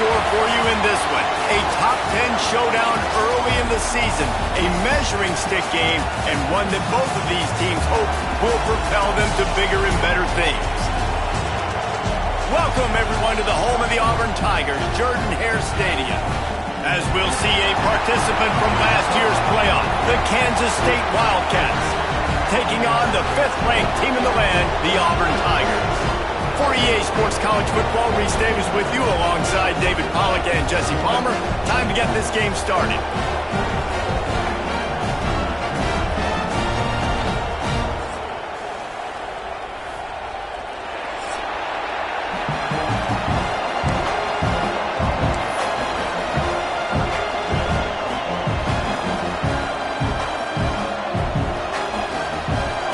store for you in this one. A top 10 showdown early in the season, a measuring stick game, and one that both of these teams hope will propel them to bigger and better things. Welcome, everyone, to the home of the Auburn Tigers, Jordan-Hare Stadium. As we'll see a participant from last year's playoff, the Kansas State Wildcats, taking on the 5th-ranked team in the land, the Auburn Tigers. For EA Sports College Football, Reese Davis with you alongside David Pollack and Jesse Palmer. Time to get this game started.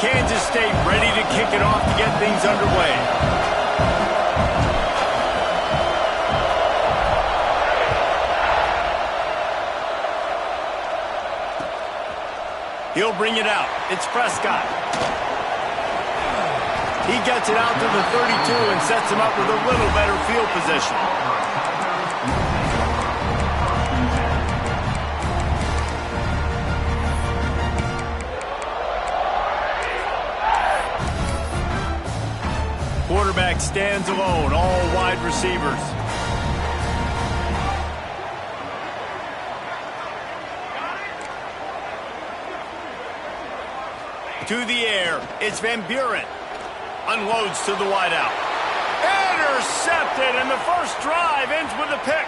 Kansas State ready to kick it off to get things underway. He'll bring it out. It's Prescott. He gets it out to the 32 and sets him up with a little better field position. Quarterback stands alone, all wide receivers. To the air, it's Van Buren. Unloads to the wideout. Intercepted, and the first drive ends with a pick.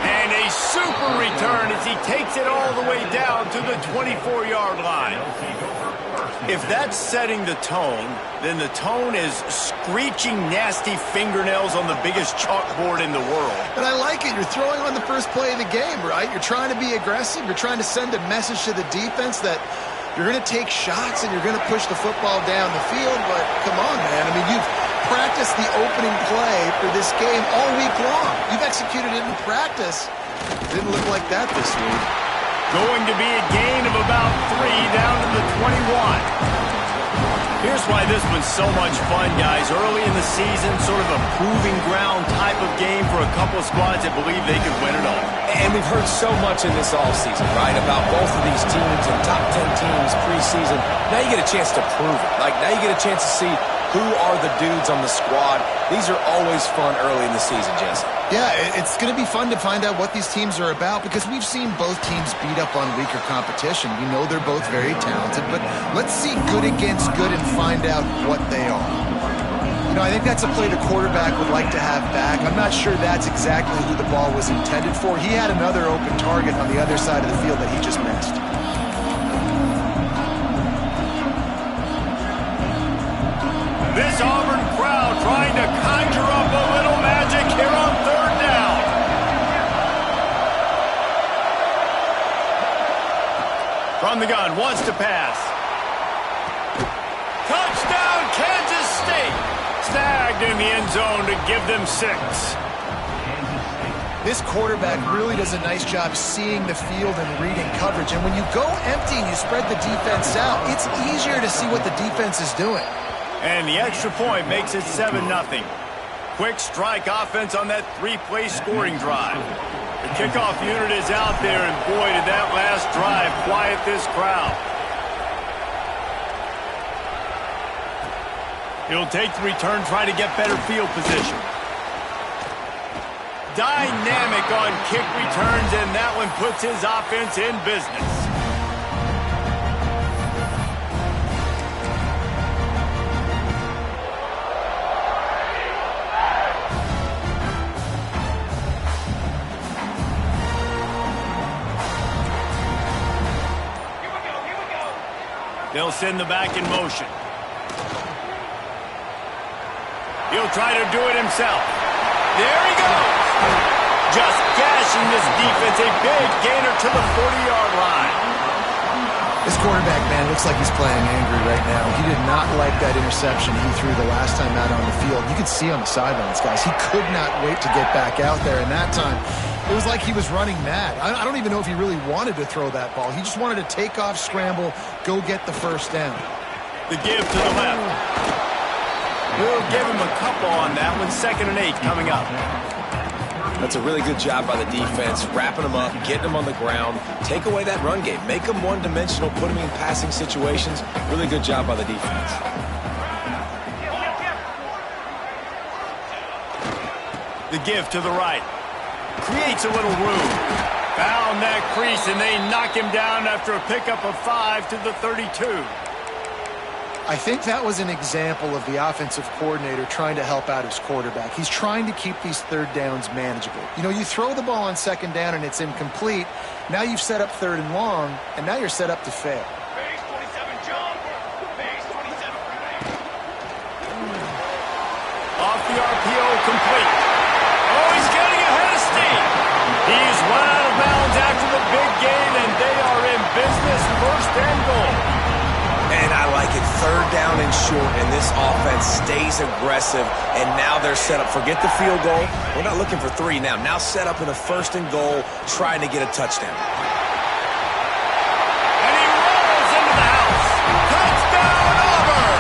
And a super return as he takes it all the way down to the 24-yard line. If that's setting the tone, then the tone is screeching nasty fingernails on the biggest chalkboard in the world. But I like it. You're throwing on the first play of the game, right? You're trying to be aggressive. You're trying to send a message to the defense that you're going to take shots and you're going to push the football down the field. But come on, man. I mean, you've practiced the opening play for this game all week long. You've executed it in practice. Didn't look like that this week. Going to be a gain of about 3 down to the 21. Here's why this one's so much fun, guys. Early in the season, sort of a proving ground type of game for a couple of squads that believe they could win it all. And we've heard so much in this offseason, right, about both of these teams and top 10 teams preseason. Now you get a chance to prove it. Like, now you get a chance to see who are the dudes on the squad. These are always fun early in the season, Jesse. Yeah, it's going to be fun to find out what these teams are about because we've seen both teams beat up on weaker competition. We know they're both very talented, but let's see good against good and find out what they are. You know, I think that's a play the quarterback would like to have back. I'm not sure that's exactly who the ball was intended for. He had another open target on the other side of the field that he just missed. This Auburn crowd trying to conjure up a little magic here on 3rd down. From the gun, wants to pass. Touchdown, Kansas State. Snagged in the end zone to give them 6. This quarterback really does a nice job seeing the field and reading coverage. And when you go empty and you spread the defense out, it's easier to see what the defense is doing. And the extra point makes it 7-0. Quick strike offense on that 3-play scoring drive. The kickoff unit is out there, and boy, did that last drive quiet this crowd. He'll take the return, try to get better field position. Dynamic on kick returns, and that one puts his offense in business. They'll send the back in motion. He'll try to do it himself. There he goes. Just gashing this defense. A big gainer to the 40-yard line. This quarterback, man, looks like he's playing angry right now. He did not like that interception he threw the last time out on the field. You could see on the sidelines, guys. He could not wait to get back out there. And that time, it was like he was running mad. I don't even know if he really wanted to throw that ball. He just wanted to take off, scramble, go get the first down. The give to the left. We'll give him a couple on that one. 2nd and 8 coming up. That's a really good job by the defense, wrapping them up, getting them on the ground, take away that run game, make them one-dimensional, put them in passing situations. Really good job by the defense. The give to the right. Creates a little room. Found that crease, and they knock him down after a pickup of 5 to the 32. I think that was an example of the offensive coordinator trying to help out his quarterback. He's trying to keep these third downs manageable. You know, you throw the ball on second down and it's incomplete. Now you've set up third and long, and now you're set up to fail. Base 27 jump. Base 27 right. Off the RPO, complete. Oh, he's getting ahead of steam. He's run out of bounds after the big gain, and they are in business, first and goal. And I like it, third down and short, and this offense stays aggressive, and now they're set up. Forget the field goal. We're not looking for 3 now. Now set up in a first and goal, trying to get a touchdown. And he rolls into the house. Touchdown, Auburn!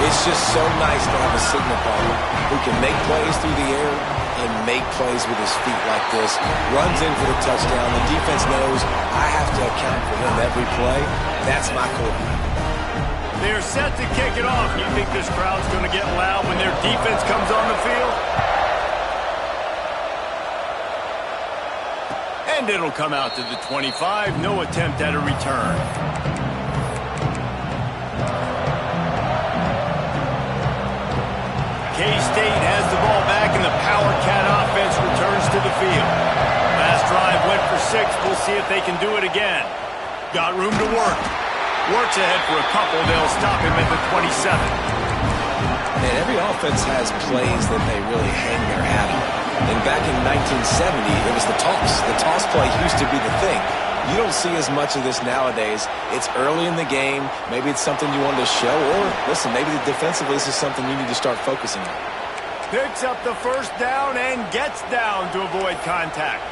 It's just so nice to have a signal caller who can make plays through the air and make plays with his feet like this. Runs in for the touchdown. The defense knows I have to account for him every play. That's my quarterback. They're set to kick it off. You think this crowd's going to get loud when their defense comes on the field? And it'll come out to the 25. No attempt at a return. K-State has the ball back, and the Power Cat offense returns to the field. Last drive went for 6. We'll see if they can do it again. Got room to work. Works ahead for a couple. They'll stop him at the 27. And every offense has plays that they really hang their hat on. And back in 1970, it was the toss. The toss play used to be the thing. You don't see as much of this nowadays. It's early in the game. Maybe it's something you wanted to show. Or, listen, maybe defensively this is something you need to start focusing on. Picks up the first down and gets down to avoid contact.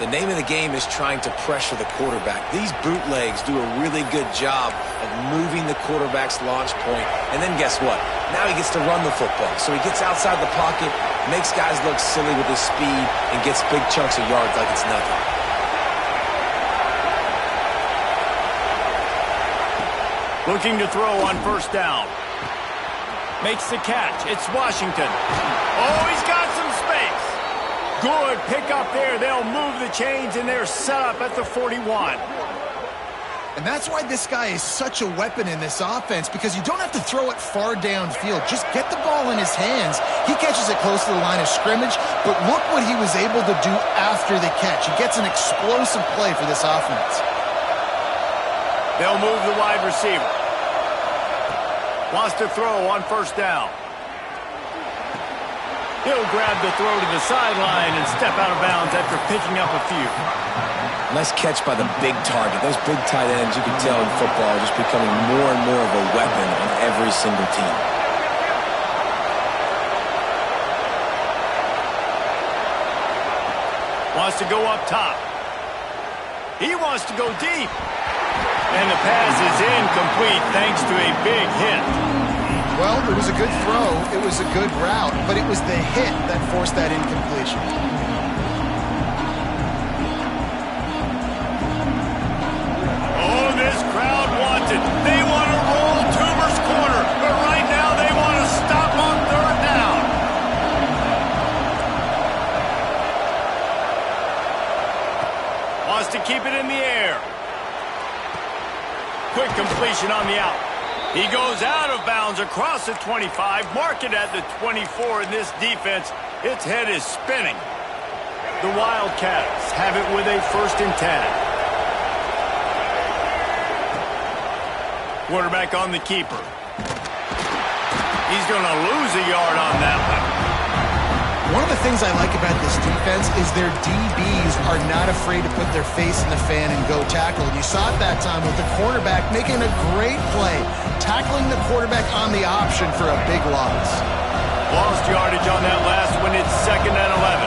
The name of the game is trying to pressure the quarterback. These bootlegs do a really good job of moving the quarterback's launch point. And then guess what? Now he gets to run the football. So he gets outside the pocket, makes guys look silly with his speed, and gets big chunks of yards like it's nothing. Looking to throw on first down. Makes the catch. It's Washington. Oh, he's got some space. Good pickup there. They'll move the chains, and they're set up at the 41. And that's why this guy is such a weapon in this offense, because you don't have to throw it far downfield. Just get the ball in his hands. He catches it close to the line of scrimmage, but look what he was able to do after the catch. He gets an explosive play for this offense. They'll move the wide receiver. Wants to throw on first down. He'll grab the throw to the sideline and step out of bounds after picking up a few. Nice catch by the big target. Those big tight ends, you can tell in football, are just becoming more and more of a weapon on every single team. Wants to go up top. He wants to go deep. And the pass is incomplete thanks to a big hit. Well, it was a good throw. It was a good route, but it was the hit that forced that incompletion. Oh, this crowd wants it. They want to roll Toomer's corner, but right now they want to stop on third down. Wants to keep it in the air. Quick completion on the out. He goes out of bounds across the 25, mark it at the 24 in this defense. Its head is spinning. The Wildcats have it with a 1st and 10. Quarterback on the keeper. He's going to lose a yard on that one. One of the things I like about this defense is their DBs are not afraid to put their face in the fan and go tackle. And you saw it that time with the cornerback making a great play, tackling the quarterback on the option for a big loss. Lost yardage on that last one. It's 2nd and 11.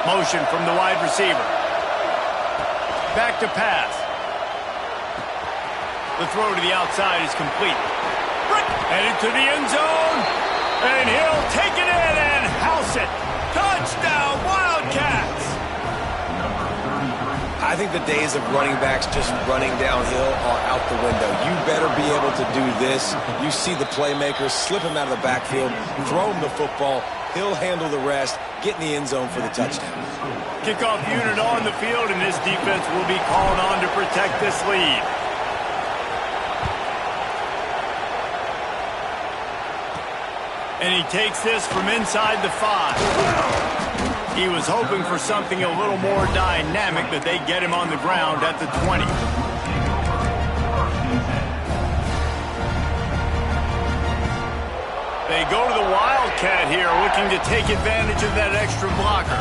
Motion from the wide receiver. Back to pass. The throw to the outside is complete. Headed to the end zone. And he'll take it in and house it. Touchdown, Wildcats! I think the days of running backs just running downhill are out the window. You better be able to do this. You see the playmakers, slip him out of the backfield, throw him the football. He'll handle the rest, get in the end zone for the touchdown. Kickoff unit on the field, and this defense will be called on to protect this lead. And he takes this from inside the 5. He was hoping for something a little more dynamic, but they get him on the ground at the 20. They go to the Wildcat here, looking to take advantage of that extra blocker.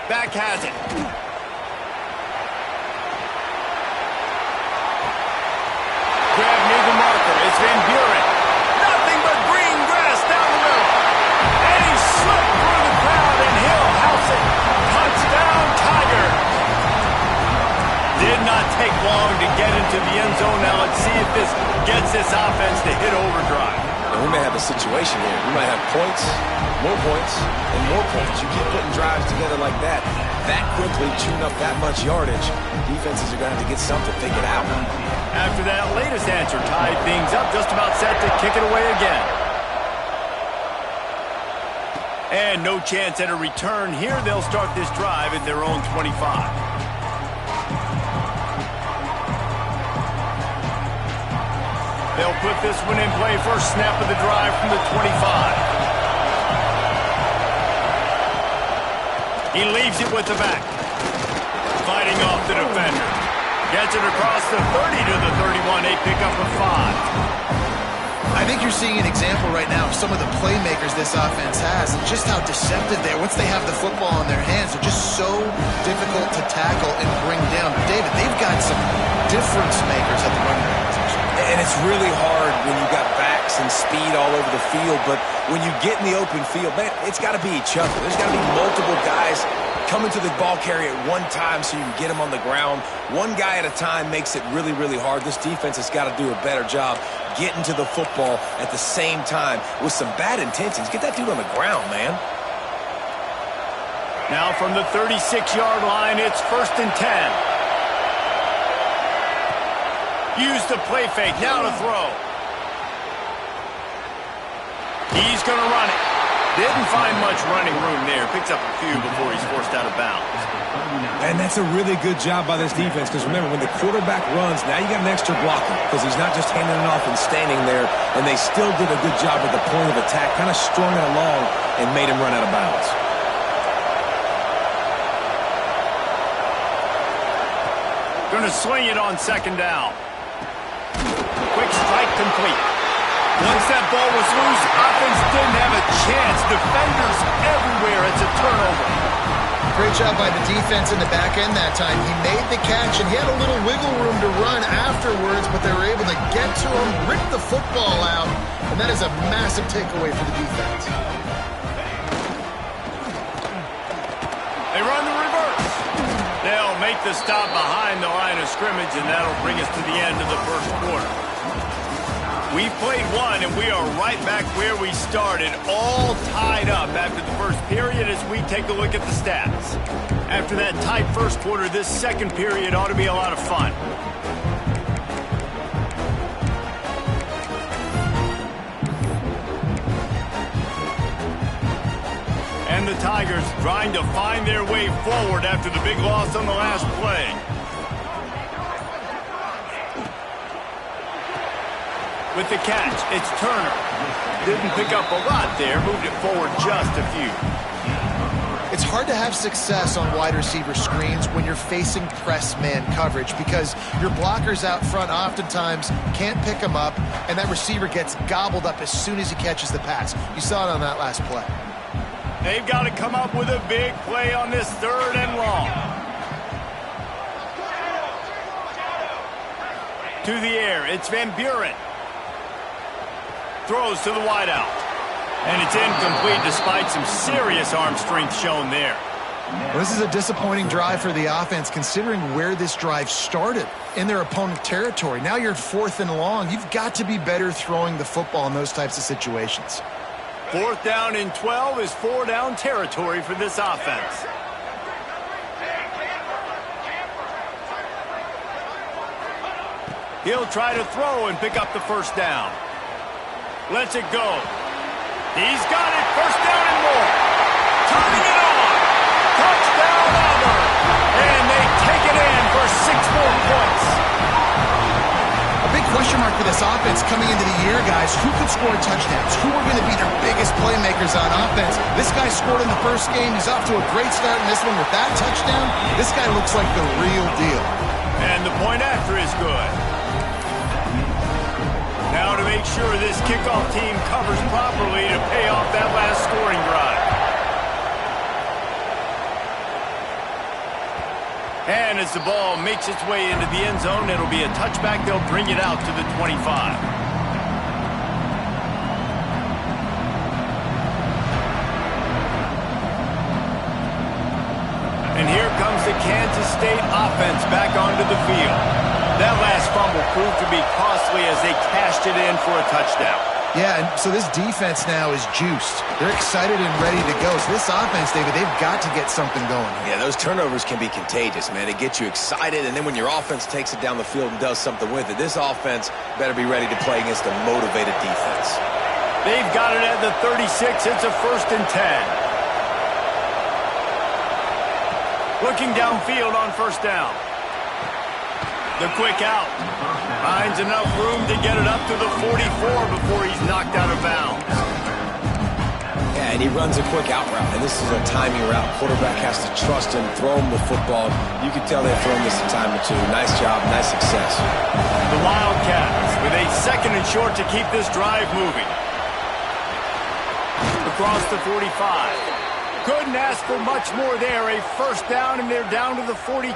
Back has it. Grab near the marker. It's Van Buren. Nothing but green grass down the middle. And he slipped through the crowd, and he'll house it. Touchdown, Tiger. Did not take long to get into the end zone. Now let's see if this gets this offense to hit overdrive. And we may have a situation here. We might have points, and more points. You keep putting drives together like that quickly, chewing up that much yardage, defenses are going to have to get something figured out. After that latest answer tied things up, just about set to kick it away again. And no chance at a return here. They'll start this drive at their own 25. They'll put this one in play. First snap of the drive from the 25. He leaves it with the back. Fighting off the defender. Gets it across the 30 to the 31. A pickup of 5. I think you're seeing an example right now of some of the playmakers this offense has and just how deceptive they are. Once they have the football in their hands, they're just so difficult to tackle and bring down. David, they've got some difference makers at the running back position. And it's really hard when you got backs and speed all over the field, but when you get in the open field, man, it's got to be each other. There's got to be multiple guys coming to the ball carrier at one time so you can get him on the ground. One guy at a time makes it really, really hard. This defense has got to do a better job getting to the football at the same time with some bad intentions. Get that dude on the ground, man. Now from the 36-yard line, it's 1st and 10. Use the play fake, now to throw. He's going to run it. Didn't find much running room there. Picks up a few before he's forced out of bounds. And that's a really good job by this defense because remember, when the quarterback runs, now you got an extra blocker because he's not just handing it off and standing there, and they still did a good job at the point of attack, kind of strung it along and made him run out of bounds. Going to swing it on 2nd down. Quick strike complete. Once that ball was loose, offense didn't have a chance. Defenders everywhere. It's a turnover. Great job by the defense in the back end that time. He made the catch, and he had a little wiggle room to run afterwards, but they were able to get to him, rip the football out, and that is a massive takeaway for the defense. They run the reverse. They'll make the stop behind the line of scrimmage, and that'll bring us to the end of the first quarter. We've played one, and we are right back where we started, all tied up after the first period as we take a look at the stats. After that tight first quarter, this second period ought to be a lot of fun. And the Tigers trying to find their way forward after the big loss on the last play. With the catch, it's Turner. Didn't pick up a lot there, moved it forward just a few. It's hard to have success on wide receiver screens when you're facing press man coverage because your blockers out front oftentimes can't pick them up, and that receiver gets gobbled up as soon as he catches the pass. You saw it on that last play. They've got to come up with a big play on this 3rd and long. To the air, it's Van Buren. Throws to the wideout. And it's incomplete despite some serious arm strength shown there. Well, this is a disappointing drive for the offense considering where this drive started in their opponent territory. Now you're 4th and long. You've got to be better throwing the football in those types of situations. 4th down and 12 is 4-down territory for this offense. He'll try to throw and pick up the first down. Lets it go. He's got it. First down and more. Turning it on. Touchdown Auburn. And they take it in for 6 more points. A big question mark for this offense coming into the year, guys. Who could score touchdowns? Who are going to be their biggest playmakers on offense? This guy scored in the first game. He's off to a great start in this one with that touchdown. This guy looks like the real deal. And the point after is good. Now to make sure this kickoff team covers properly to pay off that last scoring drive. And as the ball makes its way into the end zone, it'll be a touchback. They'll bring it out to the 25. And here comes the Kansas State offense back onto the field. That last fumble proved to be costly as they cashed it in for a touchdown. Yeah, and so this defense now is juiced. They're excited and ready to go. So this offense, David, they've got to get something going. Yeah, those turnovers can be contagious, man. They get you excited, and then when your offense takes it down the field and does something with it, this offense better be ready to play against a motivated defense. They've got it at the 36. It's a 1st and 10. Looking downfield on first down. The quick out. Finds enough room to get it up to the 44 before he's knocked out of bounds. Yeah, and he runs a quick out route, and this is a timing route. Quarterback has to trust him, throw him the football. You can tell they've thrown this a time or two. Nice job, nice success. The Wildcats with a 2nd and short to keep this drive moving. Across the 45. Couldn't ask for much more there. A first down, and they're down to the 42.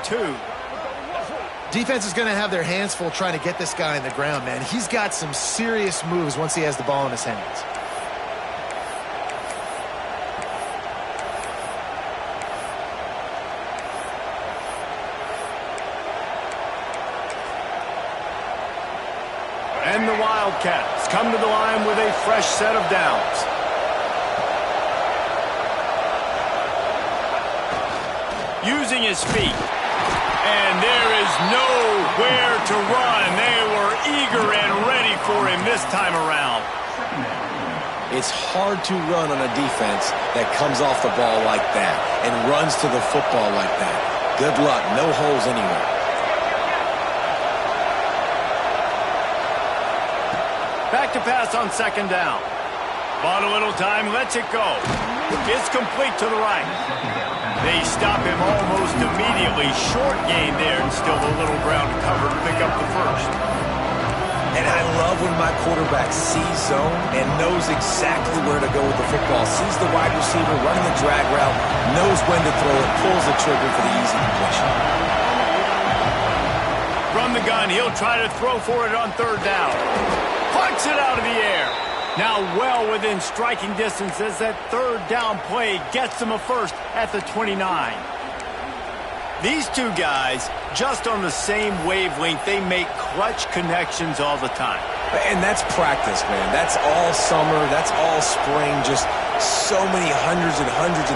Defense is going to have their hands full trying to get this guy on the ground, man. He's got some serious moves once he has the ball in his hands. And the Wildcats come to the line with a fresh set of downs. Using his feet. And there is nowhere to run. They were eager and ready for him this time around. It's hard to run on a defense that comes off the ball like that and runs to the football like that. Good luck. No holes anywhere. Back to pass on 2nd down. Bought a little time, lets it go. It's complete to the right. They stop him almost immediately. Short gain there, and still a little ground to cover to pick up the first. And I love when my quarterback sees zone and knows exactly where to go with the football. Sees the wide receiver running the drag route, knows when to throw it, pulls the trigger for the easy completion. From the gun, he'll try to throw for it on 3rd down. Punts it out of the air. Now well within striking distance as that 3rd down play gets them a first at the 29. These two guys, just on the same wavelength, they make clutch connections all the time. And that's practice, man. That's all summer. That's all spring. Just so many hundreds and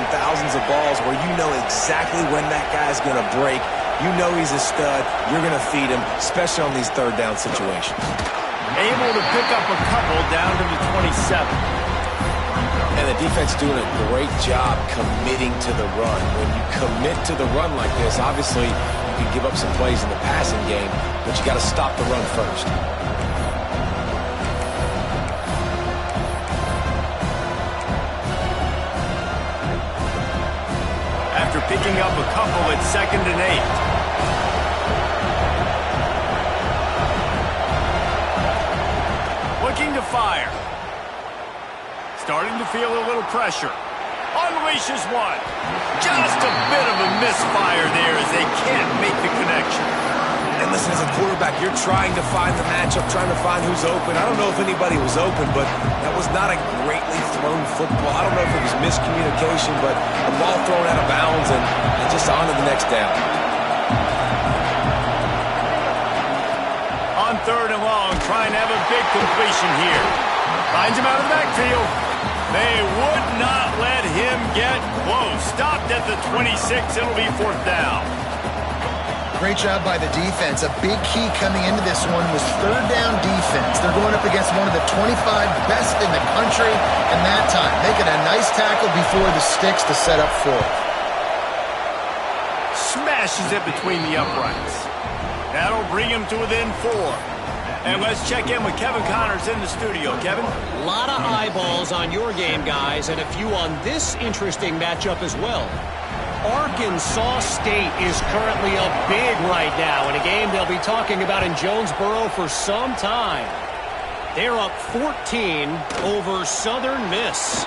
thousands of balls where you know exactly when that guy's going to break. You know he's a stud. You're going to feed him, especially on these 3rd down situations. Able to pick up a couple down to the 27. And the defense doing a great job committing to the run. When you commit to the run like this, obviously you can give up some plays in the passing game, but you got to stop the run first. After picking up a couple at 2nd and 8. Looking to fire. Starting to feel a little pressure. Unleashes one. Just a bit of a misfire there as they can't make the connection. And listen, as a quarterback, you're trying to find the matchup, trying to find who's open. I don't know if anybody was open, but that was not a greatly thrown football. I don't know if it was miscommunication, but a ball thrown out of bounds and just on to the next down. On 3rd and long, trying to have a big completion here. Finds him out of the backfield. They would not let him get close. Stopped at the 26. It'll be 4th down. Great job by the defense. A big key coming into this one was 3rd down defense. They're going up against one of the 25 best in the country, and that time making a nice tackle before the sticks to set up 4th. Smashes it between the uprights. That'll bring him to within 4. And let's check in with Kevin Connors in the studio. Kevin? A lot of eyeballs on your game, guys, and a few on this interesting matchup as well. Arkansas State is currently up big right now in a game they'll be talking about in Jonesboro for some time. They're up 14 over Southern Miss.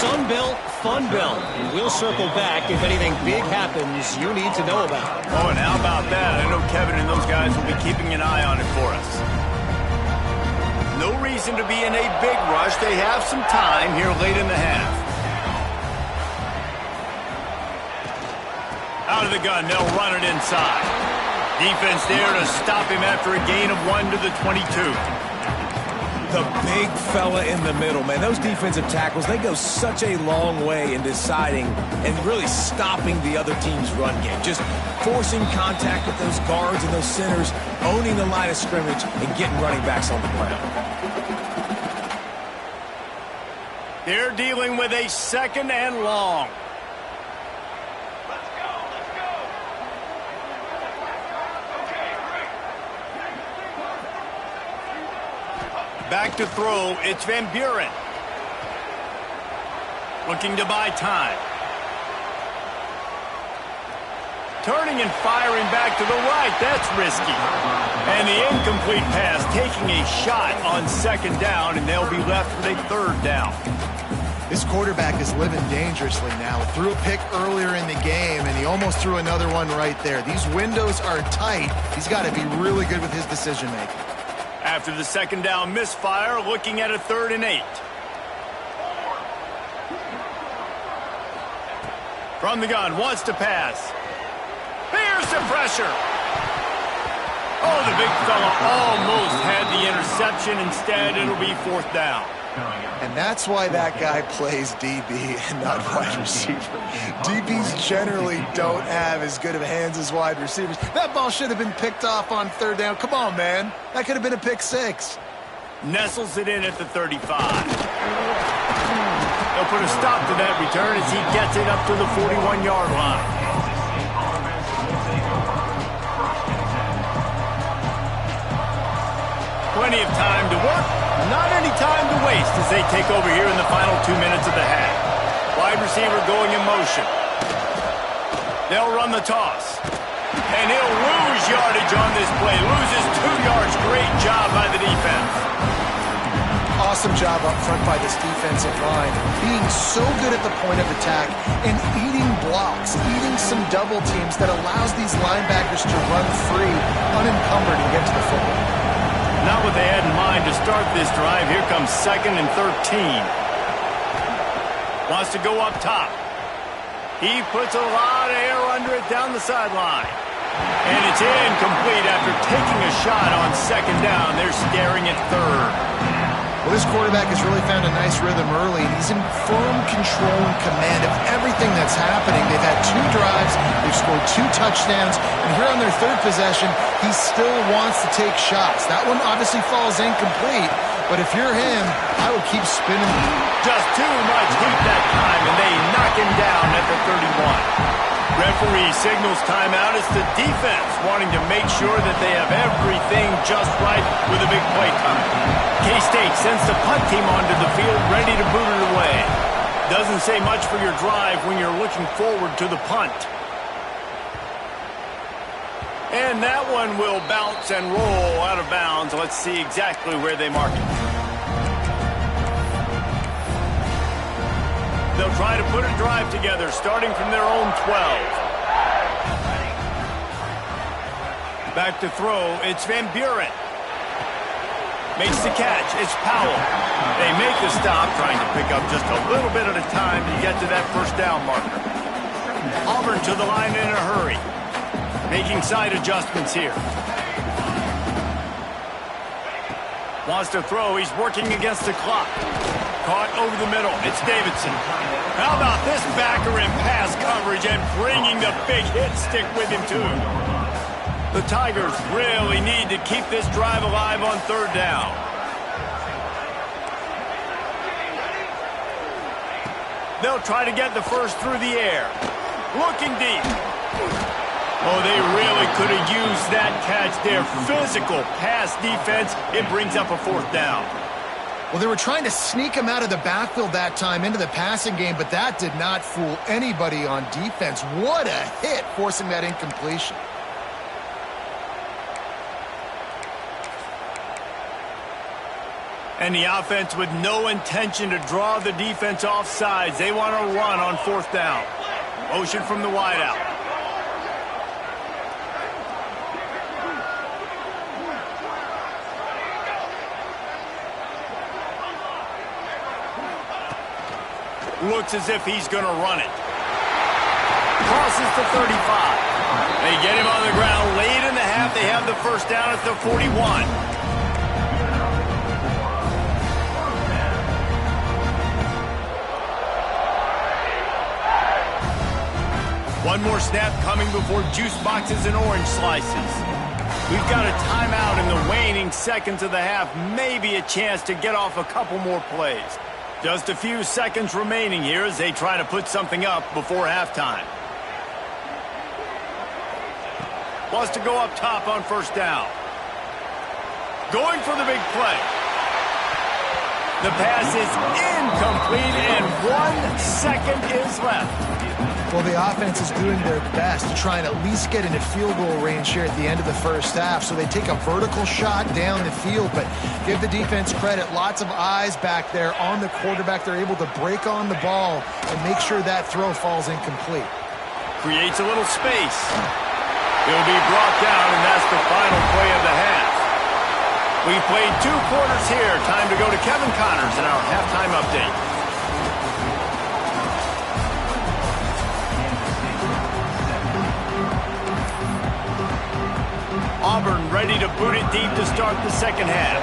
Sunbelt, Funbelt. We'll circle back if anything big happens you need to know about. Oh, and how about that? I know Kevin and those guys will be keeping an eye on it for us. No reason to be in a big rush. They have some time here late in the half. Out of the gun, they'll run it inside. Defense there to stop him after a gain of 1 to the 22. The big fella in the middle, man. Those defensive tackles, they go such a long way in deciding and really stopping the other team's run game. Just forcing contact with those guards and those centers, owning the line of scrimmage, and getting running backs on the ground. They're dealing with a 2nd and long. Back to throw, it's Van Buren. Looking to buy time. Turning and firing back to the right, that's risky. And the incomplete pass, taking a shot on 2nd down, and they'll be left with a 3rd down. This quarterback is living dangerously now. Threw a pick earlier in the game, and he almost threw another one right there. These windows are tight. He's got to be really good with his decision-making. After the 2nd down misfire, looking at a 3rd and 8. From the gun, wants to pass. Here's the pressure. Oh, the big fella almost had the interception. Instead, it'll be 4th down. And that's why that guy plays DB and not wide receiver. DBs generally don't have as good of hands as wide receivers. That ball should have been picked off on 3rd down. Come on, man. That could have been a pick 6. Nestles it in at the 35. They'll put a stop to that return as he gets it up to the 41-yard line. Plenty of time to work, not any time to waste as they take over here in the final 2 minutes of the half. Wide receiver going in motion. They'll run the toss. And he'll lose yardage on this play. Loses 2 yards. Great job by the defense. Awesome job up front by this defensive line. Being so good at the point of attack and eating blocks, eating some double teams that allows these linebackers to run free, unencumbered, and get to the football. Not what they had in mind to start this drive. Here comes 2nd and 13. Wants to go up top. He puts a lot of air under it down the sideline. And it's incomplete after taking a shot on 2nd down. They're staring at 3rd. Well, this quarterback has really found a nice rhythm early, and he's in firm control and command of everything that's happening. They've had 2 drives, they've scored 2 touchdowns, and here on their 3rd possession, he still wants to take shots. That one obviously falls incomplete, but if you're him, I would keep spinning. Just too much heat that time, and they knock him down at the 31. Referee signals timeout. It's the defense wanting to make sure that they have everything just right with a big play time. K-State sends the punt team onto the field, ready to boot it away. Doesn't say much for your drive when you're looking forward to the punt. And that one will bounce and roll out of bounds. Let's see exactly where they mark it. They'll try to put a drive together, starting from their own 12. Back to throw, it's Van Buren. Makes the catch, it's Powell. They make the stop, trying to pick up just a little bit at a time to get to that first down marker. Auburn to the line in a hurry. Making side adjustments here. Wants to throw, he's working against the clock. Caught over the middle, it's Davidson. How about this backer in pass coverage and bringing the big hit stick with him too? The Tigers really need to keep this drive alive on third down. They'll try to get the first through the air. Looking deep. Oh, they really could have used that catch there. Physical pass defense. It brings up a fourth down. Well, they were trying to sneak him out of the backfield that time into the passing game, but that did not fool anybody on defense. What a hit, forcing that incompletion. And the offense with no intention to draw the defense off sides. They want to run on fourth down. Motion from the wideout. Looks as if he's going to run it. Crosses the 35. They get him on the ground late in the half. They have the first down at the 41. One more snap coming before juice boxes and orange slices. We've got a timeout in the waning seconds of the half. Maybe a chance to get off a couple more plays. Just a few seconds remaining here as they try to put something up before halftime. Wants to go up top on first down. Going for the big play. The pass is incomplete and 1 second is left. Well, the offense is doing their best to try and at least get into field goal range here at the end of the first half. So they take a vertical shot down the field, but give the defense credit. Lots of eyes back there on the quarterback. They're able to break on the ball and make sure that throw falls incomplete. Creates a little space. He'll be brought down, and that's the final play of the half. We've played 2 quarters here. Time to go to Kevin Connors in our halftime update. Auburn ready to boot it deep to start the second half.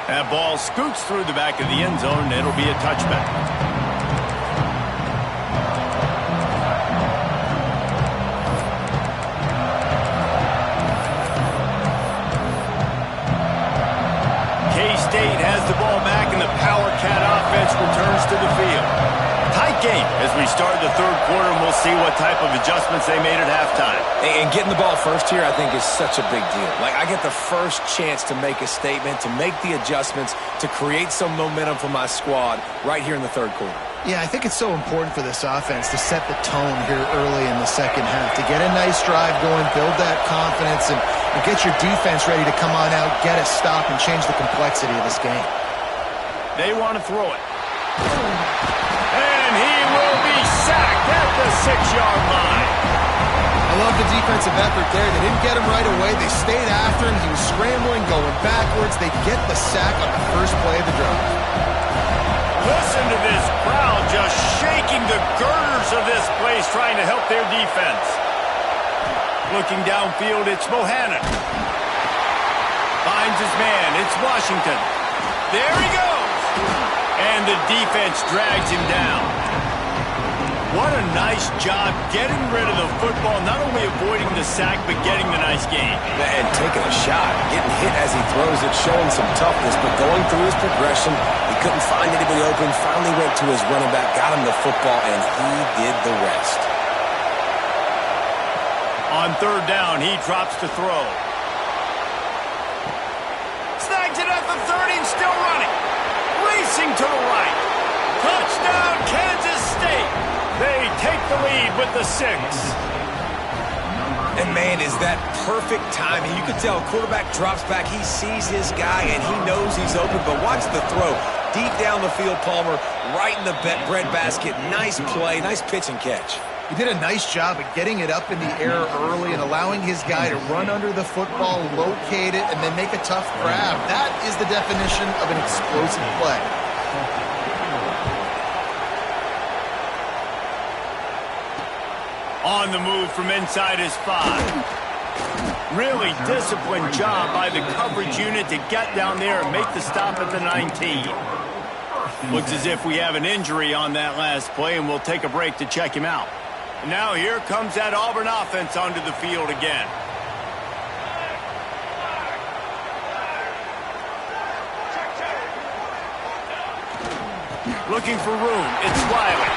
That ball scoots through the back of the end zone, and it'll be a touchback. K-State has the ball back, and the Power Cat offense returns to the field. Tight game as we start the third quarter, and we'll see what type of adjustments they made at halftime. And getting the ball first here, I think, is such a big deal. Like, I get the first chance to make a statement, to make the adjustments, to create some momentum for my squad right here in the third quarter. Yeah, I think it's so important for this offense to set the tone here early in the second half, to get a nice drive going, build that confidence, and get your defense ready to come on out, get a stop, and change the complexity of this game. They want to throw it. And he will be sacked at the 6-yard line. I love the defensive effort there. They didn't get him right away. They stayed after him. He was scrambling, going backwards. They get the sack on the first play of the drive. Listen to this crowd just shaking the girders of this place, trying to help their defense. Looking downfield, it's Bohannon. Finds his man. It's Washington. There he goes. And the defense drags him down. What a nice job getting rid of the football, not only avoiding the sack, but getting the nice gain. And taking a shot, getting hit as he throws it, showing some toughness, but going through his progression, he couldn't find anybody open, finally went to his running back, got him the football, and he did the rest. On third down, he drops to throw. Snags it at the 30 and still running. Racing to the right. Touchdown, Kansas State. They take the lead with the 6. And, man, is that perfect timing. You can tell quarterback drops back. He sees his guy, and he knows he's open. But watch the throw. Deep down the field, Palmer, right in the breadbasket. Nice play, nice pitch and catch. He did a nice job of getting it up in the air early and allowing his guy to run under the football, locate it, and then make a tough grab. That is the definition of an explosive play. On the move from inside his 5. Really disciplined job by the coverage unit to get down there and make the stop at the 19. Looks as if we have an injury on that last play, and we'll take a break to check him out. Now here comes that Auburn offense onto the field again. Looking for room, it's Wiley.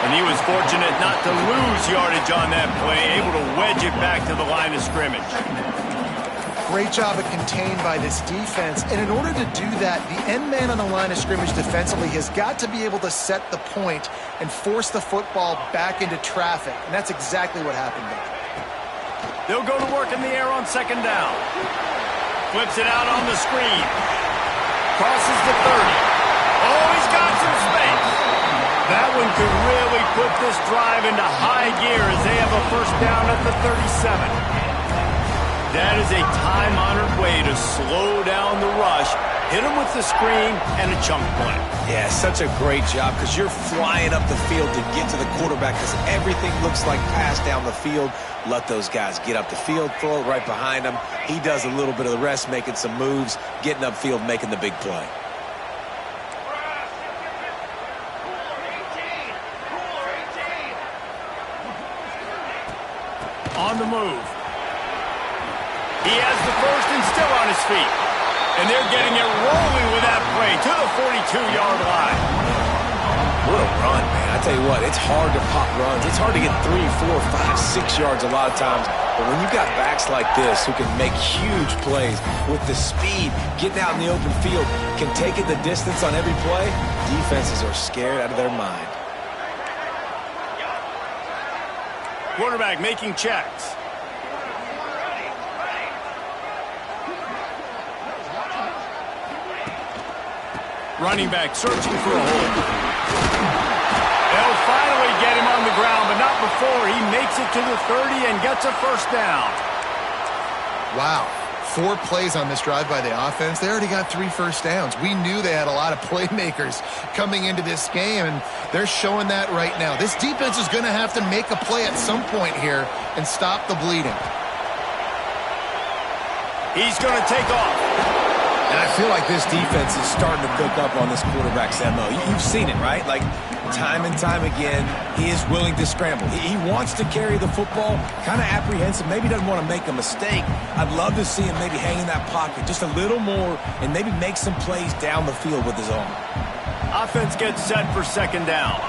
And he was fortunate not to lose yardage on that play, able to wedge it back to the line of scrimmage. Great job of contained by this defense. And in order to do that, the end man on the line of scrimmage defensively has got to be able to set the point and force the football back into traffic. And that's exactly what happened there. They'll go to work in the air on second down. Flips it out on the screen. Crosses the 30. Oh, he's got some space. That one could really put this drive into high gear as they have a first down at the 37. That is a time-honored way to slow down the rush, hit him with the screen, and a chunk play. Yeah, such a great job because you're flying up the field to get to the quarterback because everything looks like pass down the field. Let those guys get up the field, throw it right behind him. He does a little bit of the rest, making some moves, getting upfield, making the big play. On the move. He has the first and still on his feet. And they're getting it rolling with that play to the 42-yard line. What a run, man. I tell you what, it's hard to pop runs. It's hard to get 3, 4, 5, 6 yards a lot of times. But when you've got backs like this who can make huge plays with the speed, getting out in the open field, can take it the distance on every play, defenses are scared out of their mind. Quarterback making checks. Running back searching for a hole. They'll finally get him on the ground, but not before he makes it to the 30 and gets a first down. Wow. 4 plays on this drive by the offense. They already got 3 first downs. We knew they had a lot of playmakers coming into this game, and they're showing that right now. This defense is going to have to make a play at some point here and stop the bleeding. He's going to take off. And I feel like this defense is starting to cook up on this quarterback's MO. You've seen it, right? Like, time and time again, he is willing to scramble. He wants to carry the football, kind of apprehensive, maybe doesn't want to make a mistake. I'd love to see him maybe hang in that pocket just a little more and maybe make some plays down the field with his arm. Offense gets set for second down.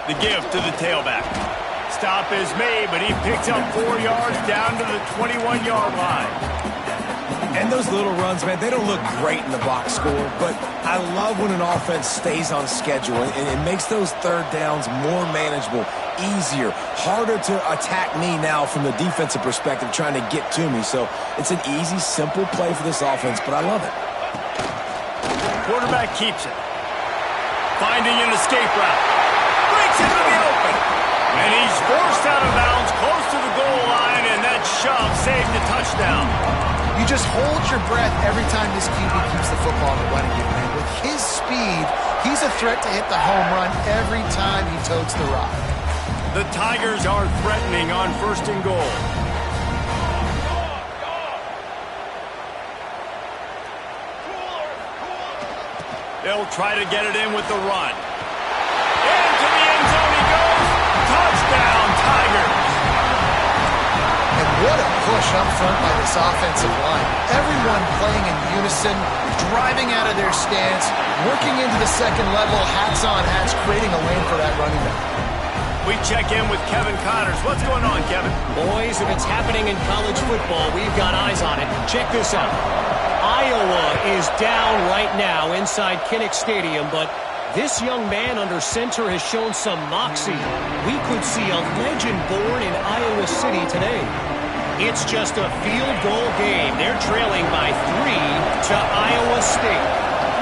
The give to the tailback. Stop is made, but he picks up 4 yards down to the 21-yard line. And those little runs, man, they don't look great in the box score, but I love when an offense stays on schedule, and it makes those third downs more manageable, easier, harder to attack me now from the defensive perspective trying to get to me. So it's an easy, simple play for this offense, but I love it. Quarterback keeps it. Finding an escape route. Breaks into the open. And he's forced out of bounds close to the goal line, and that shove saved the touchdown. You just hold your breath every time this QB keeps the football in the running game, man. With his speed, he's a threat to hit the home run every time he totes the rock. The Tigers are threatening on first and goal. They'll try to get it in with the run. Into the end zone he goes. Touchdown, Tigers. And what a push up front by this offensive line. Everyone playing in unison, driving out of their stance, working into the second level, hats on hats, creating a lane for that running back. We check in with Kevin Connors. What's going on, Kevin? Boys, if it's happening in college football, we've got eyes on it. Check this out. Iowa is down right now inside Kinnick Stadium, but This young man under center has shown some moxie. We could see a legend born in Iowa City today. It's just a field goal game. They're trailing by 3 to Iowa State.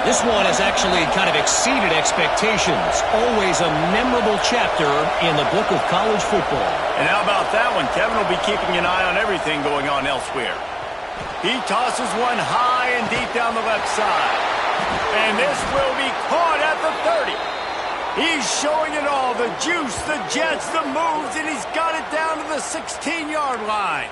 This one has actually kind of exceeded expectations. Always a memorable chapter in the book of college football. And how about that one? Kevin will be keeping an eye on everything going on elsewhere. He tosses one high and deep down the left side. And this will be caught at the 30. He's showing it all. The juice, the jets, the moves, and he's got it down to the 16-yard line.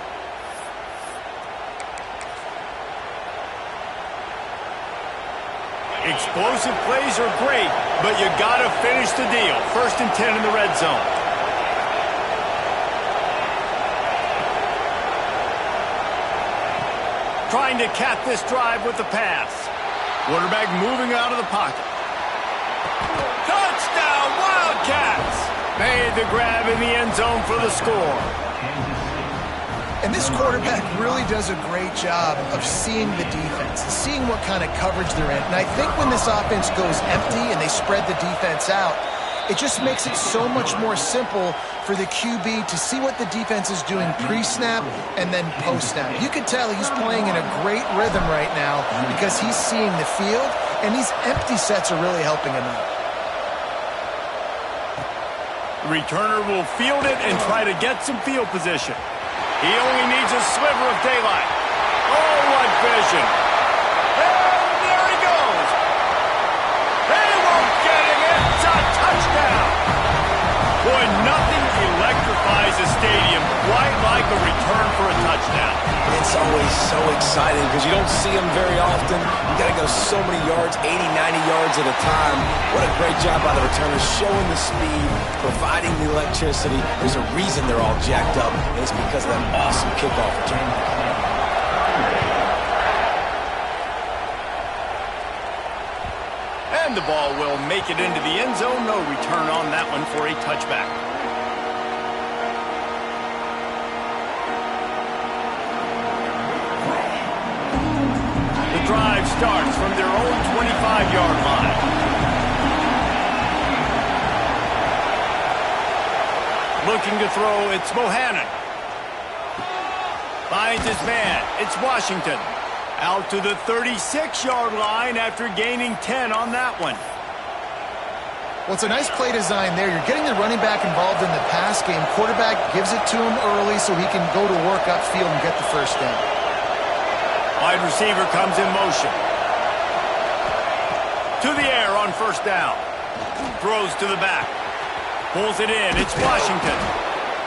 Explosive plays are great, but you got to finish the deal. 1st and 10 in the red zone. Trying to cap this drive with the pass. Quarterback moving out of the pocket. Touchdown, Wildcats! Made the grab in the end zone for the score. And this quarterback really does a great job of seeing the defense, seeing what kind of coverage they're in. And I think when this offense goes empty and they spread the defense out, it just makes it so much more simple for the QB to see what the defense is doing pre-snap and then post-snap. You can tell he's playing in a great rhythm right now because he's seeing the field, and these empty sets are really helping him out. The returner will field it and try to get some field position. He only needs a sliver of daylight. Oh, what vision. And there he goes. They won't get him. It's a touchdown. Boy, nothing electrifies a stadium quite like a return for a touchdown. It's always so exciting because you don't see them very often. You got to go so many yards, 80, 90 yards at a time. What a great job by the returners, showing the speed, providing the electricity. There's a reason they're all jacked up, and it's because of that awesome kickoff return. And the ball will make it into the end zone. No return on that one for a touchback. The drive starts from their own 25-yard line. Looking to throw, it's Bohannon. Finds his man, it's Washington. Out to the 36-yard line after gaining 10 on that one. Well, it's a nice play design there. You're getting the running back involved in the pass game. Quarterback gives it to him early so he can go to work upfield and get the first down. Wide receiver comes in motion. To the air on 1st down. Throws to the back. Pulls it in. It's Washington.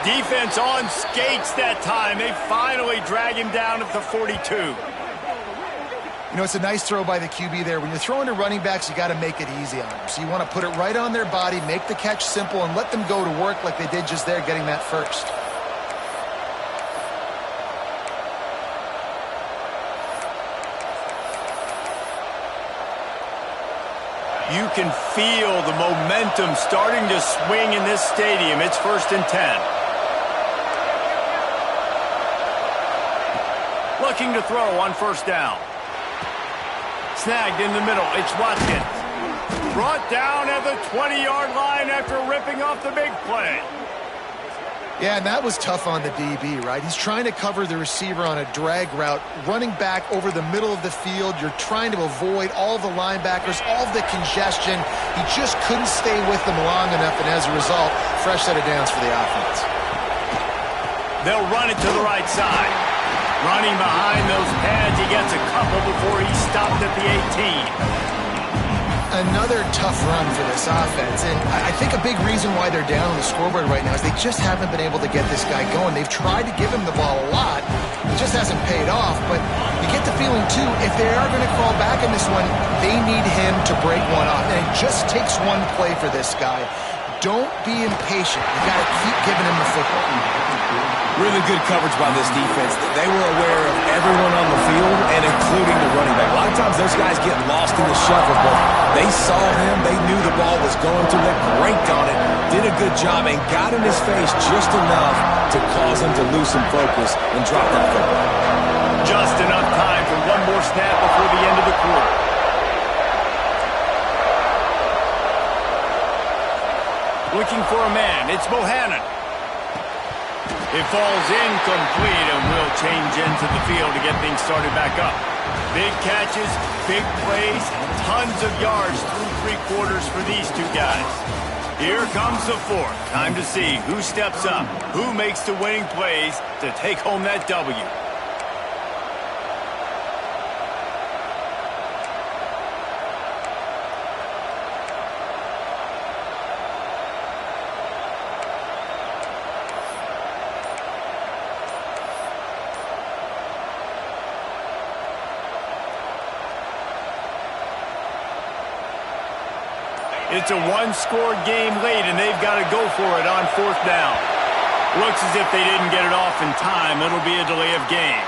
Defense on skates that time. They finally drag him down at the 42. You know, it's a nice throw by the QB there. When you're throwing to running backs, you got to make it easy on them. So you want to put it right on their body, make the catch simple, and let them go to work like they did just there, getting that first. You can feel the momentum starting to swing in this stadium. It's 1st and 10. Looking to throw on 1st down. Snagged in the middle. It's Watkins. Brought down at the 20-yard line after ripping off the big play. Yeah, and that was tough on the DB, right? He's trying to cover the receiver on a drag route, running back over the middle of the field. You're trying to avoid all the linebackers, all the congestion. He just couldn't stay with them long enough, and as a result, fresh set of downs for the offense. They'll run it to the right side. Running behind those pads, he gets a couple before he stopped at the 18. Another tough run for this offense, and I think a big reason why they're down on the scoreboard right now is they just haven't been able to get this guy going. They've tried to give him the ball a lot. It just hasn't paid off, but you get the feeling, too, if they are going to crawl back in this one, they need him to break one off, and it just takes one play for this guy. Don't be impatient. You got to keep giving him the football. Really good coverage by this defense. They were aware of everyone on the field, and including the running back. A lot of times those guys get lost in the shuffle, but they saw him. They knew the ball was going to. They cranked on it, did a good job, and got in his face just enough to cause him to lose some focus and drop that football. Just enough time for one more snap before the end of the quarter. Looking for a man. It's Bohannon. It falls incomplete and will change into the field to get things started back up. Big catches, big plays, tons of yards through three quarters for these two guys. Here comes the fourth. Time to see who steps up, who makes the winning plays to take home that W. It's a one-score game late, and they've got to go for it on fourth down. Looks as if they didn't get it off in time. It'll be a delay of game.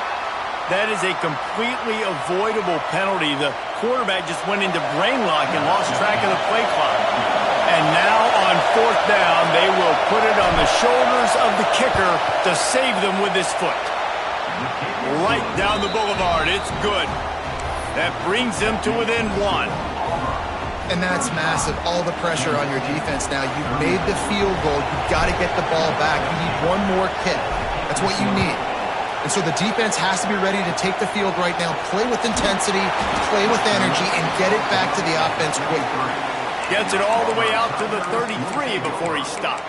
That is a completely avoidable penalty. The quarterback just went into brain lock and lost track of the play clock. And now on fourth down, they will put it on the shoulders of the kicker to save them with his foot. Right down the boulevard. It's good. That brings them to within one. And that's massive. All the pressure on your defense now. You've made the field goal. You've got to get the ball back. You need one more kick. That's what you need. And so the defense has to be ready to take the field right now, play with intensity, play with energy, and get it back to the offense quickly. Gets it all the way out to the 33 before he stopped.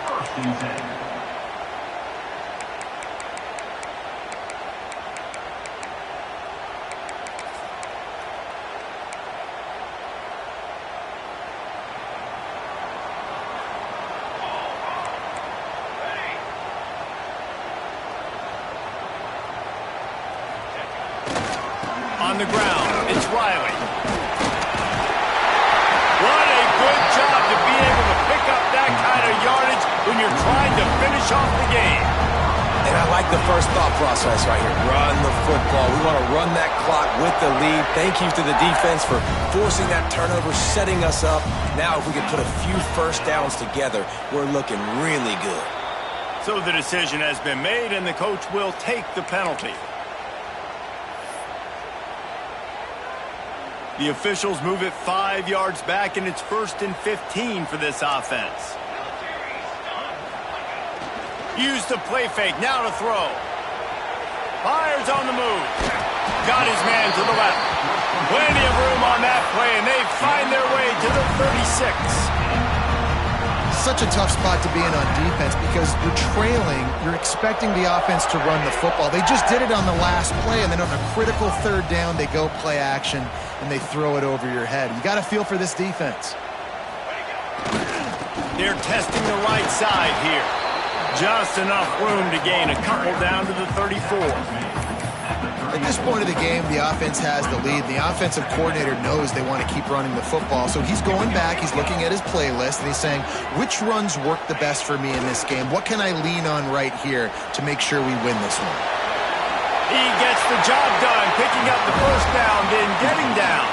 On the ground, it's Riley. What a good job to be able to pick up that kind of yardage when you're trying to finish off the game. And I like the first thought process right here. Run the football. We want to run that clock with the lead. Thank you to the defense for forcing that turnover, setting us up. Now if we can put a few first downs together, we're looking really good. So the decision has been made, and the coach will take the penalty. The officials move it 5 yards back, and it's 1st and 15 for this offense. Use the play fake, now to throw. Fires on the move. Got his man to the left. Plenty of room on that play, and they find their way to the 36. Such a tough spot to be in on defense because you're trailing, you're expecting the offense to run the football. They just did it on the last play, and then on a critical third down, they go play action, and they throw it over your head. You got to feel for this defense. They're testing the right side here. Just enough room to gain a couple down to the 34. At this point of the game, the offense has the lead. The offensive coordinator knows they want to keep running the football. So he's going back, he's looking at his playlist, and he's saying, which runs work the best for me in this game? What can I lean on right here to make sure we win this one? He gets the job done, picking up the first down, then getting down.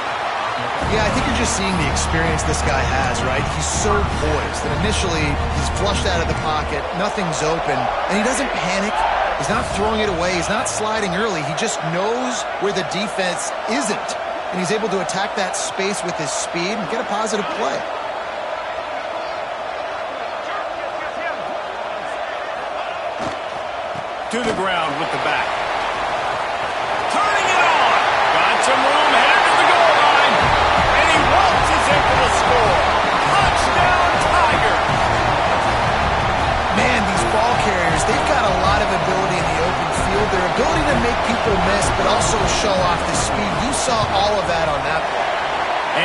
Yeah, I think you're just seeing the experience this guy has, right? He's so poised. And initially, he's flushed out of the pocket, nothing's open, and he doesn't panic. He's not throwing it away. He's not sliding early. He just knows where the defense isn't. And he's able to attack that space with his speed and get a positive play. To the ground with the back. Turning it on. Got some room, headed to the goal line. And he waltzes in for the score. Touchdown, Tigers. Man, these ball carriers, they've got a lot of ability in the open field. Their ability to make people miss, but also show off the speed. You saw all of that on that play.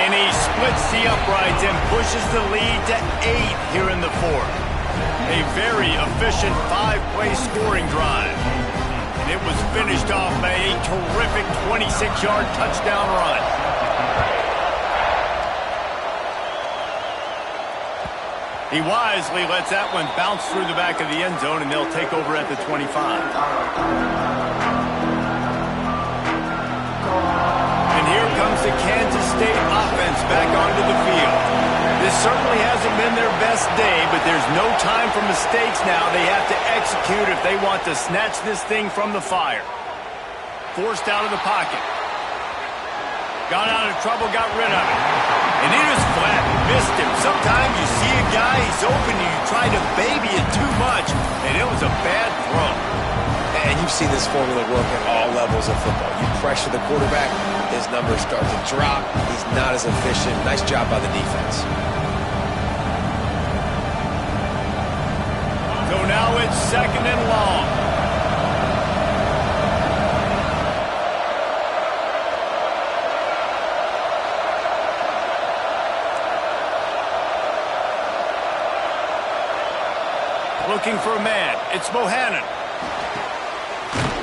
And he splits the uprights and pushes the lead to 8 here in the fourth. A very efficient 5-play scoring drive. And it was finished off by a terrific 26-yard touchdown run. He wisely lets that one bounce through the back of the end zone, and they'll take over at the 25. And here comes the Kansas State offense back onto the field. This certainly hasn't been their best day, but there's no time for mistakes now. They have to execute if they want to snatch this thing from the fire. Forced out of the pocket. Got out of trouble, got rid of it. And he just flat missed him. Sometimes you see a guy, he's open, you try to baby it too much, and it was a bad throw. And you've seen this formula work at all levels of football. You pressure the quarterback, his numbers start to drop. He's not as efficient. Nice job by the defense. So now it's 2nd and long. Looking for a man. It's Bohannon.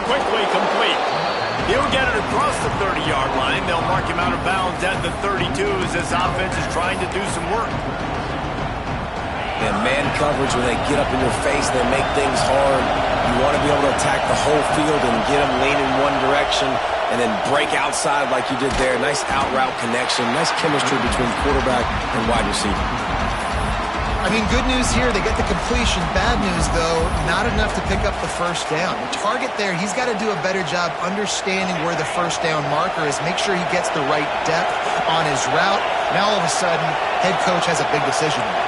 Quickly complete. He'll get it across the 30-yard line. They'll mark him out of bounds at the 32 as this offense is trying to do some work. And man coverage, when they get up in your face, they make things hard. You want to be able to attack the whole field and get them leaning one direction and then break outside like you did there. Nice out-route connection. Nice chemistry between quarterback and wide receiver. I mean, good news here, they get the completion. Bad news, though, not enough to pick up the first down. The target there, he's got to do a better job understanding where the first down marker is, make sure he gets the right depth on his route. Now, all of a sudden, head coach has a big decision to make.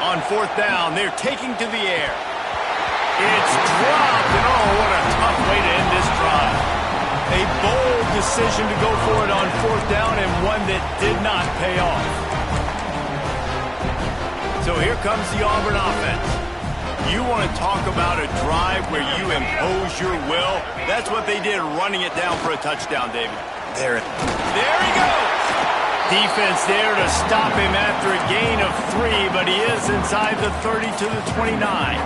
On 4th down, they're taking to the air. It's dropped, and oh, what a tough way to end this drive. A bold decision to go for it on 4th down, and one that did not pay off. So here comes the Auburn offense. You want to talk about a drive where you impose your will? That's what they did, running it down for a touchdown, David. There he goes. Defense there to stop him after a gain of 3, but he is inside the 30 to the 29.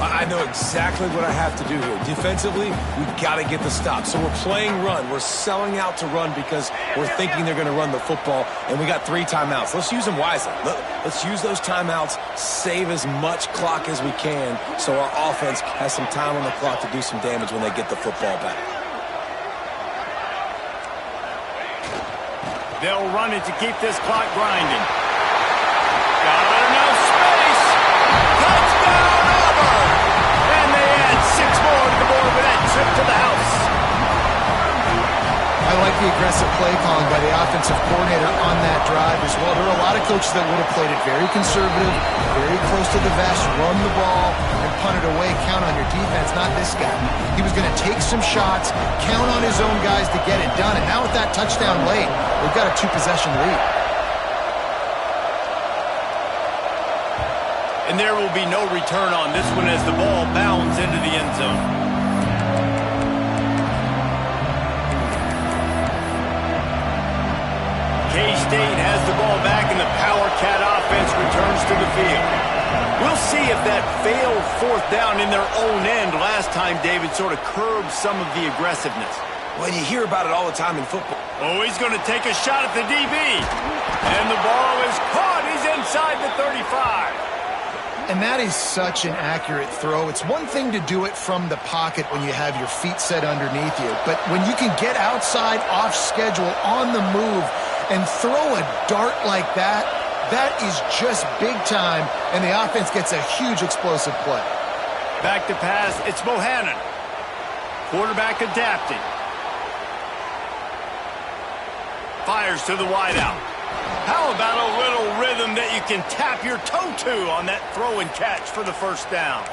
I know exactly what I have to do here. Defensively, we've got to get the stop. So we're playing run. We're selling out to run because we're thinking they're going to run the football, and we got 3 timeouts. Let's use them wisely. Let's use those timeouts, save as much clock as we can so our offense has some time on the clock to do some damage when they get the football back. They'll run it to keep this clock grinding. Got enough space. Touchdown, Auburn! And they add 6 more to the board with that trip to the house. I like the aggressive play calling by the offensive coordinator on that drive as well. There are a lot of coaches that would have played it very conservative, very close to the vest, run the ball, and punt it away. Count on your defense, not this guy. He was going to take some shots, count on his own guys to get it done. And now with that touchdown late, we've got a 2-possession lead. And there will be no return on this one as the ball bounds into the end zone. K-State has the ball back, and the Power Cat offense returns to the field. We'll see if that failed 4th down in their own end last time, David, sort of curbed some of the aggressiveness. Well, you hear about it all the time in football. Oh, he's going to take a shot at the DB. And the ball is caught. He's inside the 35. And that is such an accurate throw. It's one thing to do it from the pocket when you have your feet set underneath you, but when you can get outside, off schedule, on the move, and throw a dart like that, that is just big time, and the offense gets a huge explosive play. Back to pass, it's Bohannon. Quarterback adapting. Fires to the wideout. How about a little rhythm that you can tap your toe to on that throw and catch for the first down?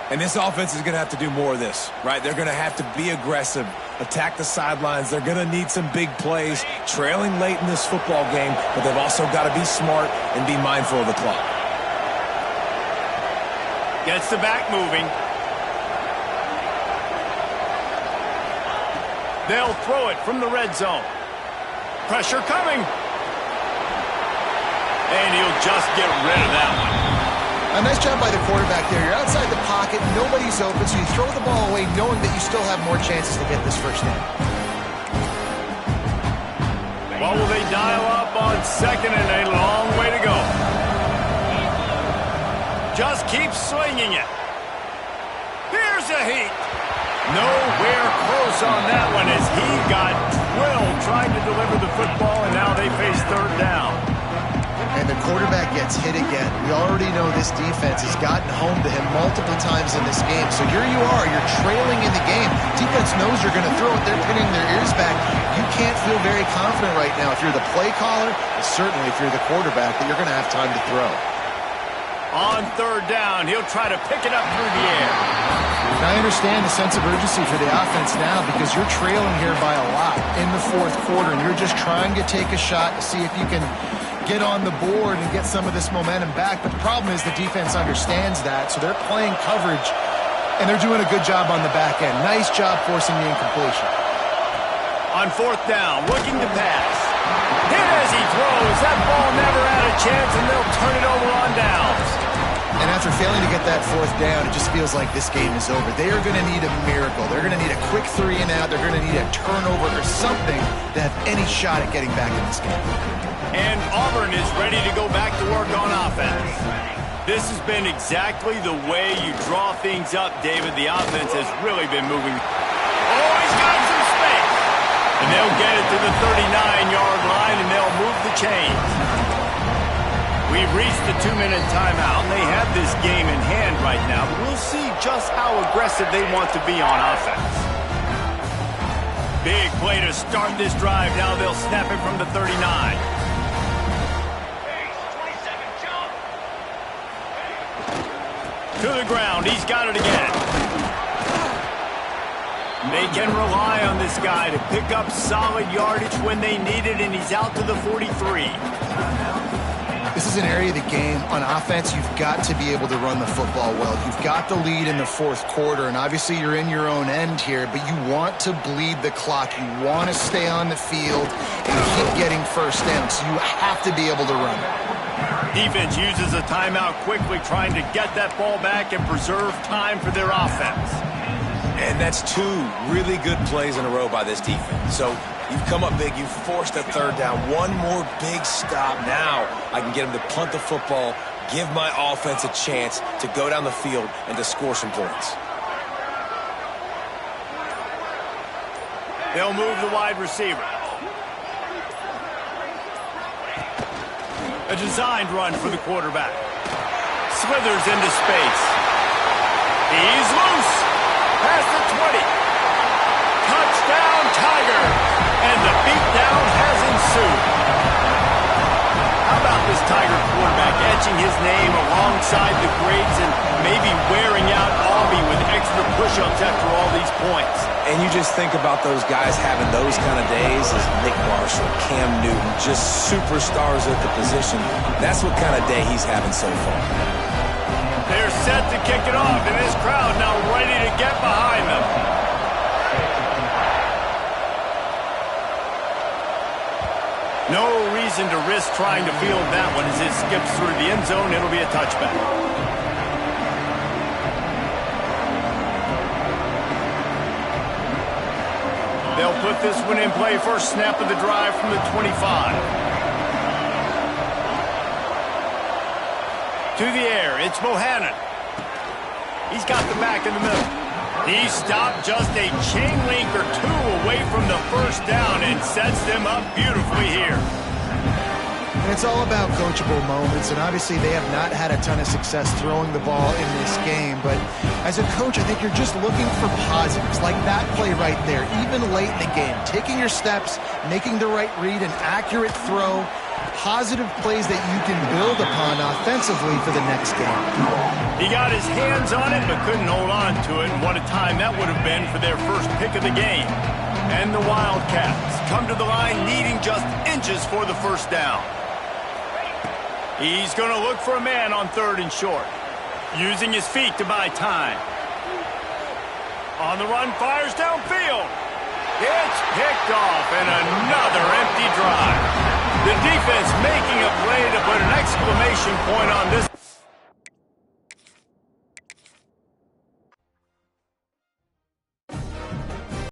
And this offense is going to have to do more of this, right? They're going to have to be aggressive, attack the sidelines. They're going to need some big plays, trailing late in this football game, but they've also got to be smart and be mindful of the clock. Gets the back moving. They'll throw it from the red zone. Pressure coming. And he'll just get rid of that one. A nice job by the quarterback there. You're outside the pocket, nobody's open, so you throw the ball away knowing that you still have more chances to get this first down. Well, will they dial up on 2nd and a long way to go? Just keep swinging it. Here's a heat. Nowhere close on that one as he got drilled trying to deliver the football, and now they face 3rd down. And the quarterback gets hit again. We already know this defense has gotten home to him multiple times in this game. So here you are, you're trailing in the game. Defense knows you're going to throw it. They're pinning their ears back. You can't feel very confident right now if you're the play caller, and certainly if you're the quarterback, that you're going to have time to throw. On third down, he'll try to pick it up through the air. And I understand the sense of urgency for the offense now because you're trailing here by a lot in the fourth quarter, and you're just trying to take a shot to see if you can get on the board and get some of this momentum back. But the problem is the defense understands that, so they're playing coverage, and they're doing a good job on the back end. Nice job forcing the incompletion. On fourth down, looking to pass. Hit as he throws. That ball never had a chance, and they'll turn it over on downs. And after failing to get that fourth down, it just feels like this game is over. They are going to need a miracle. They're going to need a quick 3 and out. They're going to need a turnover or something to have any shot at getting back in this game. And Auburn is ready to go back to work on offense. This has been exactly the way you draw things up, David. The offense has really been moving. Oh, he's got some space. And they'll get it to the 39-yard line, and they'll move the chains. We've reached the 2-minute timeout, and they have this game in hand right now. We'll see just how aggressive they want to be on offense. Big play to start this drive. Now they'll snap it from the 39. To the ground. He's got it again. They can rely on this guy to pick up solid yardage when they need it, and he's out to the 43. This is an area of the game on offense you've got to be able to run the football well. You've got the lead in the fourth quarter, and obviously you're in your own end here, but you want to bleed the clock. You want to stay on the field and keep getting first down, so you have to be able to run it. Defense uses a timeout quickly, trying to get that ball back and preserve time for their offense. And that's 2 really good plays in a row by this defense. So you've come up big. You've forced a third down. One more big stop. Now I can get them to punt the football, give my offense a chance to go down the field and to score some points. They'll move the wide receiver. A designed run for the quarterback. Slithers into space. He's loose. Past the 20. Touchdown, Tiger. And the beatdown has ensued. How about this Tiger quarterback etching his name alongside the greats and maybe wearing out Auburn with extra push-ups after all these points? And you just think about those guys having those kind of days as Nick Marshall, Cam Newton, just superstars at the position. That's what kind of day he's having so far. They're set to kick it off, and this crowd now ready to get behind them. No reason to risk trying to field that one as it skips through the end zone. It'll be a touchback. They'll put this one in play. First snap of the drive from the 25. To the air, it's Bohannon. He's got the back in the middle. He stopped just a chain link or 2 away from the first down and sets them up beautifully here. And it's all about coachable moments, and obviously they have not had a ton of success throwing the ball in this game, but as a coach, I think you're just looking for positives, like that play right there, even late in the game, taking your steps, making the right read, an accurate throw, positive plays that you can build upon offensively for the next game. He got his hands on it, but couldn't hold on to it, and what a time that would have been for their first pick of the game. And the Wildcats come to the line needing just inches for the first down. He's going to look for a man on 3rd and short, using his feet to buy time. On the run, fires downfield. It's picked off, and another empty drive. The defense making a play to put an exclamation point on this.